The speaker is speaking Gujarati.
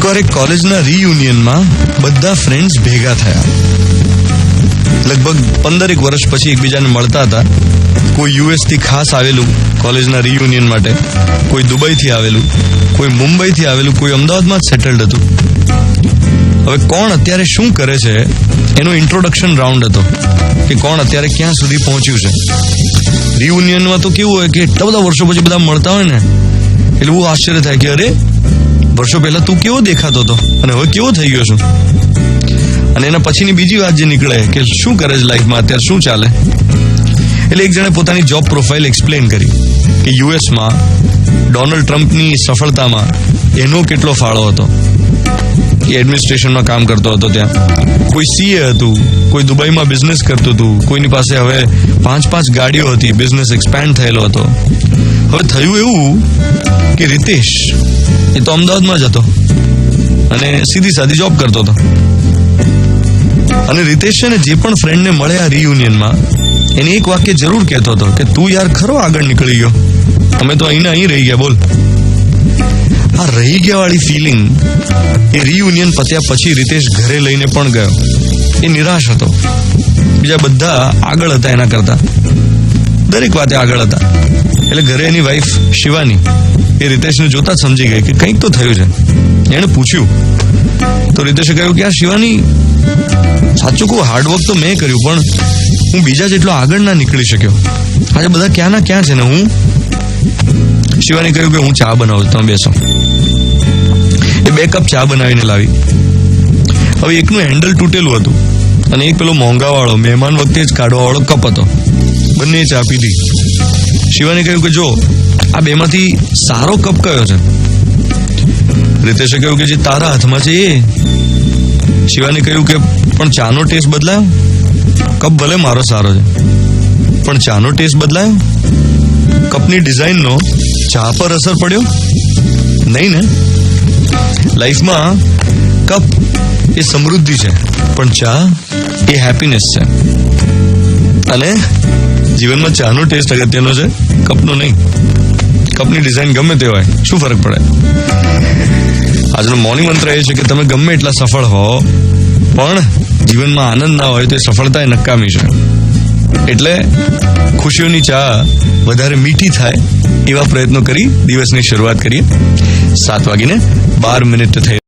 એકવાર એક કોલેજના રીયુનિયનમાં બધા ફ્રેન્ડ્સ ભેગા થયા. લગભગ 15 વર્ષ પછી એકબીજાને મળતા હતા. કોઈ યુએસથી ખાસ આવેલું કોલેજના રીયુનિયન માટે, કોઈ દુબઈથી આવેલું, કોઈ મુંબઈથી આવેલું, કોઈ અમદાવાદમાં જ સેટલડ હતું. હવે કોણ અત્યારે શું કરે છે એનો ઇન્ટ્રોડક્શન રાઉન્ડ હતો કે કોણ અત્યારે ક્યાં સુધી પહોંચ્યું છે. રીયુનિયનમાં તો કેવું હોય કે એટલા બધા વર્ષો પછી બધા મળતા હોય ને એટલે બહુ આશ્ચર્ય થાય કે અરે વર્ષો પહેલા તું કેવો દેખાતો હતો અને હવે કેવો થઈ ગયો છું. અને એના પછીની બીજી વાત જે નીકળે કે શું કરે છે લાઈફમાં, અત્યારે શું ચાલે. એટલે એક જણે પોતાની જોબ પ્રોફાઇલ એક્સપ્લેન કરી કે યુએસમાં ડોનાલ્ડ ટ્રમ્પની સફળતામાં એનો કેટલો ફાળો હતો. એ એડમિનિસ્ટ્રેશનમાં કામ કરતો હતો ત્યાં. કોઈ સીએ હતું, કોઈ દુબઈમાં બિઝનેસ કરતું હતું, કોઈની પાસે હવે 5 ગાડીઓ હતી, બિઝનેસ એક્સપેન્ડ થયેલો હતો. હવે થયું એવું કે રિતેશ એ તો અમદાવાદમાં જ હતો અને સીધી સાદી જોબ કરતો હતો. અને રિતેશ છે ને જે પણ ફ્રેન્ડને મળે આ રીયુનિયનમાં એને એક વાક્ય જરૂર કહેતો હતો કે તું યાર ખરો આગળ નીકળી ગયો, અમે તો અહીં રહી ગયા. બોલ, આ રહી ગયા વાળી ફિલિંગ એ રીયુનિયન પત્યા પછી રિતેશ ઘરે લઈને પણ ગયો. એ નિરાશ હતો. બીજા બધા આગળ હતા એના કરતા, દરેક વાતે આગળ હતા. એટલે ઘરે એની વાઈફ શિવાની એ રિતેશને જોતા જ સમજી ગઈ કે કંઈક તો થયું છે. એણે પૂછ્યું તો રિતેશે કહ્યું કે યાર શિવાની, સાચું કહું હાર્ડવર્ક તો મેં કર્યું પણ હું બીજા જેટલો આગળ ના નીકળી શક્યો. આજે બધા ક્યાં છે ને હું. શિવાની કહ્યું કે હું ચા બનાવું છું, તમે બેસો. એ 2 કપ ચા બનાવીને લાવી. હવે એકનું હેન્ડલ તૂટેલું હતું અને એક પેલો મોંઘાવાળો મહેમાન વખતે જ કાઢવાવાળો કપ હતો. બંને ચા પીધી. શિવાને કહ્યું કે જો આ બેમાંથી સારો કપ કયો છે. રિતેશે કહ્યું કે જે તારા હાથમાં છે એ. શિવાને કહ્યું કે પણ ચાનો ટેસ્ટ બદલાયો. કપ ભલે મારો સારો છે પણ ચાનો ટેસ્ટ બદલાયો. કપની ડિઝાઇનનો ચા પર અસર પડ્યો નહીં ને. લાઈફમાં કપ એ સમૃદ્ધિ છે પણ ચા એ હેપીનેસ છે. અને જીવનમાં ચાનો ટેસ્ટ અગત્યનો છે, કપનો નહીં. કપની ડિઝાઇન ગમે તે હોય, શું ફરક પડે. આજનો મૌલિક મંત્ર એ છે કે તમે ગમે એટલા સફળ હો પણ જીવનમાં આનંદ ના હોય તો એ સફળતા એ નકામી છે. એટલે ખુશીઓની ચા વધારે મીઠી થાય એવા પ્રયત્નો કરી દિવસની શરૂઆત કરીએ. 7:12 થઈ.